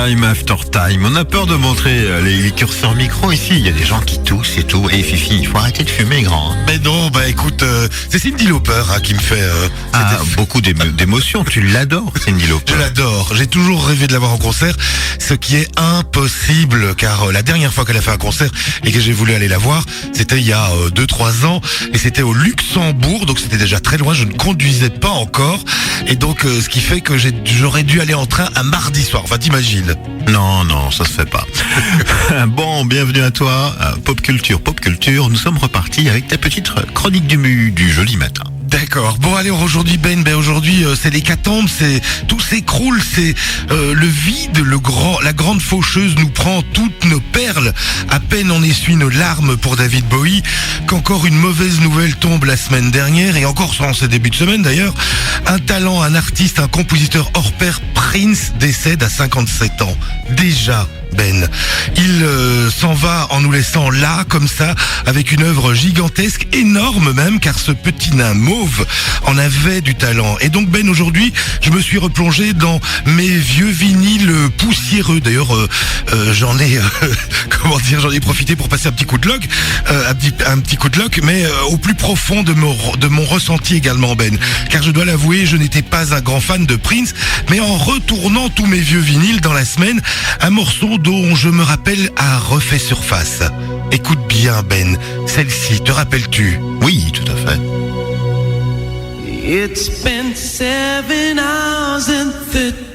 Time after time. On a peur de montrer les curseurs micro ici. Il y a des gens qui toussent et tout. Et Fifi, il faut arrêter de fumer, grand. Mais non, écoute, c'est Cyndi Lauper qui me fait... beaucoup d'émotions. Tu l'adores, Cyndi Lauper. Je l'adore. J'ai toujours rêvé de la voir en concert, ce qui est impossible, car la dernière fois qu'elle a fait un concert et que j'ai voulu aller la voir, c'était il y a 2-3 ans, et c'était au Luxembourg, donc c'était déjà très loin, je ne conduisais pas encore, et donc ce qui fait que j'aurais dû aller en train un mardi soir, enfin t'imagines. Non, ça se fait pas. Bon, bienvenue à toi, Pop Culture, nous sommes repartis avec ta petite chronique du joli matin. D'accord. Bon, allez, aujourd'hui, aujourd'hui, c'est l'hécatombe, tout s'écroule, c'est le vide, la grande faucheuse nous prend toutes nos perles. À peine on essuie nos larmes pour David Bowie, qu'encore une mauvaise nouvelle tombe la semaine dernière, et encore en ce début de semaine d'ailleurs. Un talent, un artiste, un compositeur hors pair, Prince, décède à 57 ans. Déjà. Il s'en va en nous laissant là, comme ça, avec une œuvre gigantesque, énorme même, car ce petit nain mauve en avait du talent. Et donc aujourd'hui, je me suis replongé dans mes vieux vinyles poussiéreux. D'ailleurs, j'en ai profité pour passer un petit coup de loc, mais au plus profond de mon ressenti également, car je dois l'avouer, je n'étais pas un grand fan de Prince, mais en retournant tous mes vieux vinyles dans la semaine, un morceau dont je me rappelle a refait surface. Écoute bien, celle-ci, te rappelles-tu? Oui, tout à fait. It's been 7 hours and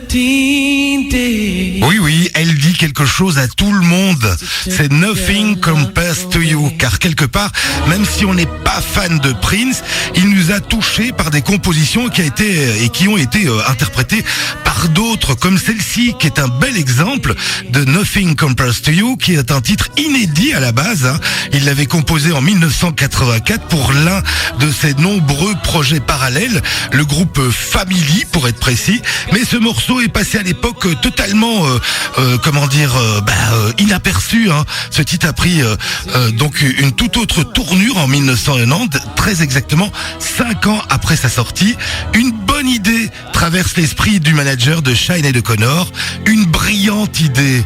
13 days. Oui, elle dit quelque chose à tout le monde. C'est Nothing Compares to You. Car quelque part, même si on n'est pas fan de Prince, il nous a touchés par des compositions qui ont été interprétées par d'autres, comme celle-ci, qui est un bel exemple de Nothing Compares to You, qui est un titre inédit à la base. Il l'avait composé en 1984 pour l'un de ses nombreux projets parallèles, le groupe Family pour être précis. Mais ce morceau est passé à l'époque totalement inaperçu. Ce titre a pris donc une toute autre tournure en 1990, très exactement 5 ans après sa sortie. Une bonne idée traverse l'esprit du manager de Sinéad O'Connor, une brillante idée.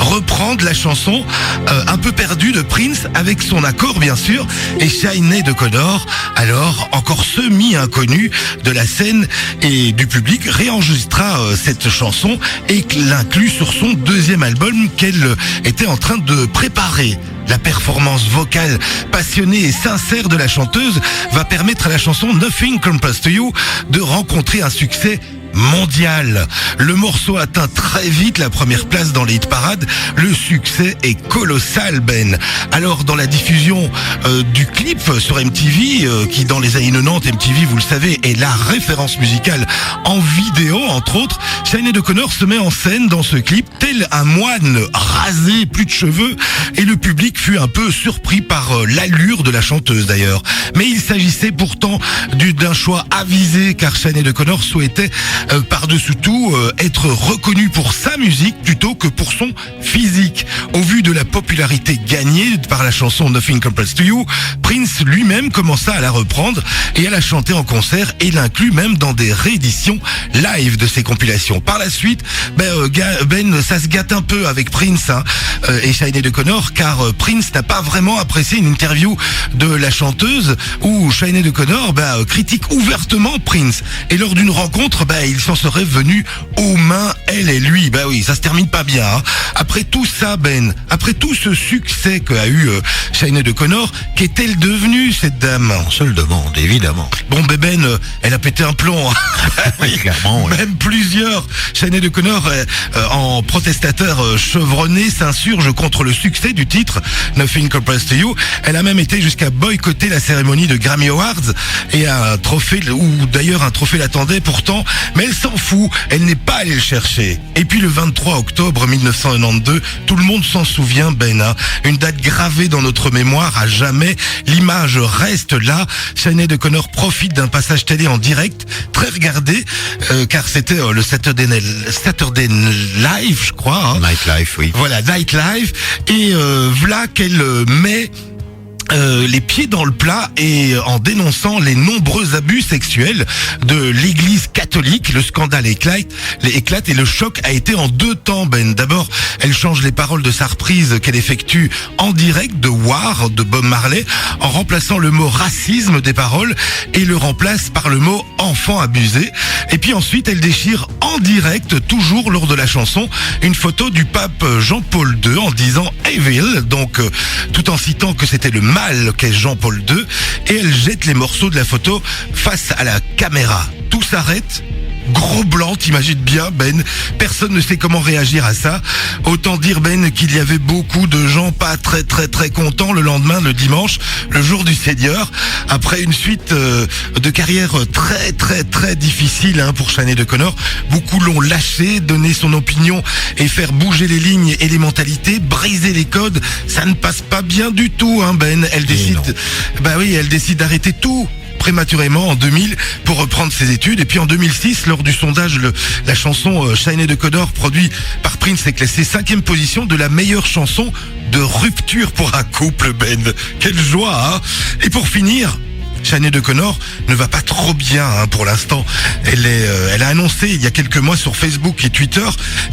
Reprendre la chanson un peu perdue de Prince avec son accord bien sûr, et Sinéad O'Connor, alors encore semi-inconnu de la scène et du public, réenregistra cette chanson et l'inclut sur son deuxième album qu'elle était en train de préparer. La performance vocale passionnée et sincère de la chanteuse va permettre à la chanson Nothing Compares to You de rencontrer un succès mondial. Le morceau atteint très vite la première place dans les hit parades. Le succès est colossal, Alors, dans la diffusion du clip sur MTV, qui dans les années 90, MTV, vous le savez, est la référence musicale en vidéo, entre autres, Sinéad O'Connor se met en scène dans ce clip, tel un moine rasé, plus de cheveux, et le public fut un peu surpris par l'allure de la chanteuse d'ailleurs. Mais il s'agissait pourtant d'un choix avisé, car Sinéad O'Connor souhaitait par-dessus tout être reconnu pour sa musique plutôt que pour son physique. Au vu de la popularité gagnée par la chanson Nothing Compares to You, Prince lui-même commença à la reprendre et à la chanter en concert, et l'inclut même dans des rééditions live de ses compilations. Par la suite, ça se gâte un peu avec Prince et Sinéad O'Connor, car Prince n'a pas vraiment apprécié une interview de la chanteuse où Sinéad O'Connor critique ouvertement Prince, et lors d'une rencontre, il s'en serait venu aux mains, elle et lui. Oui, ça se termine pas bien. Après tout ça, après tout ce succès qu'a eu Sinéad O'Connor, qu'est-elle devenue cette dame? On se le demande, évidemment. Bon, elle a pété un plomb. Oui, clairement. Même plusieurs. Sinéad O'Connor, en protestateur chevronné, s'insurge contre le succès du titre Nothing Compares to You. Elle a même été jusqu'à boycotter la cérémonie de Grammy Awards, et un trophée l'attendait pourtant, mais elle s'en fout, elle n'est pas allée le chercher. Et puis le 23 octobre 1992, tout le monde s'en souvient, une date gravée dans notre mémoire à jamais. L'image reste là. Sinéad O'Connor profite d'un passage télé en direct, très regardé, car c'était le Saturday Live, je crois. Night Live, oui. Voilà, Night Live. Et voilà qu'elle met les pieds dans le plat et en dénonçant les nombreux abus sexuels de l'église catholique. Le scandale éclate et le choc a été en 2 temps, Ben. D'abord, elle change les paroles de sa reprise qu'elle effectue en direct de War de Bob Marley en remplaçant le mot racisme des paroles et le remplace par le mot enfant abusé. Et puis ensuite, elle déchire en direct, toujours lors de la chanson, une photo du pape Jean-Paul II en disant Evil, donc tout en citant que c'était le mal qu'est Jean-Paul II, et elle jette les morceaux de la photo face à la caméra. Tout s'arrête. Gros blanc, t'imagines bien, Ben. Personne ne sait comment réagir à ça. Autant dire, Ben, qu'il y avait beaucoup de gens pas très contents le lendemain, le dimanche, le jour du Seigneur, après une suite de carrière très difficile pour Sinéad O'Connor. Beaucoup l'ont lâché, donné son opinion et faire bouger les lignes et les mentalités, briser les codes. Ça ne passe pas bien du tout, Ben. Elle décide d'arrêter tout prématurément en 2000 pour reprendre ses études. Et puis en 2006, lors du sondage, la chanson Sinéad O'Connor, produit par Prince, est classée 5e position de la meilleure chanson de rupture pour un couple, Ben. Quelle joie, hein. Et pour finir, Sinéad O'Connor ne va pas trop bien pour l'instant. Elle a annoncé il y a quelques mois sur Facebook et Twitter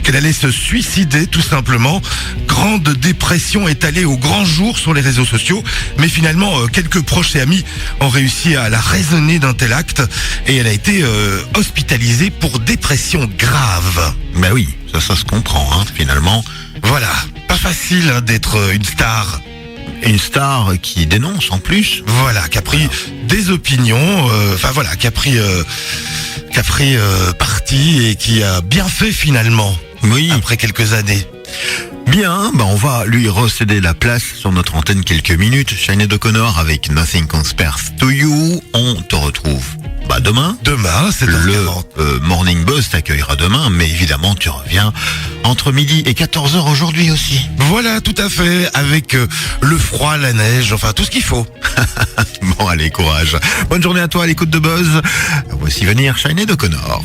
qu'elle allait se suicider tout simplement. Grande dépression étalée au grand jour sur les réseaux sociaux. Mais finalement, quelques proches et amis ont réussi à la raisonner d'un tel acte et elle a été hospitalisée pour dépression grave. Bah oui, ça se comprend, finalement. Voilà, pas facile d'être une star. Une star qui dénonce en plus. Voilà, qui a pris des opinions, qui a pris parti et qui a bien fait finalement. Oui. Après quelques années. Bien, on va lui recéder la place sur notre antenne quelques minutes. Sinéad O'Connor avec Nothing Compares to You. On te retrouve demain. Demain, c'est le Morning Buzz t'accueillera demain, mais évidemment tu reviens entre midi et 14h aujourd'hui aussi. Voilà, tout à fait, avec le froid, la neige, enfin tout ce qu'il faut. Bon, allez, courage. Bonne journée à toi à l'écoute de Buzz. Voici venir Sinéad O'Connor.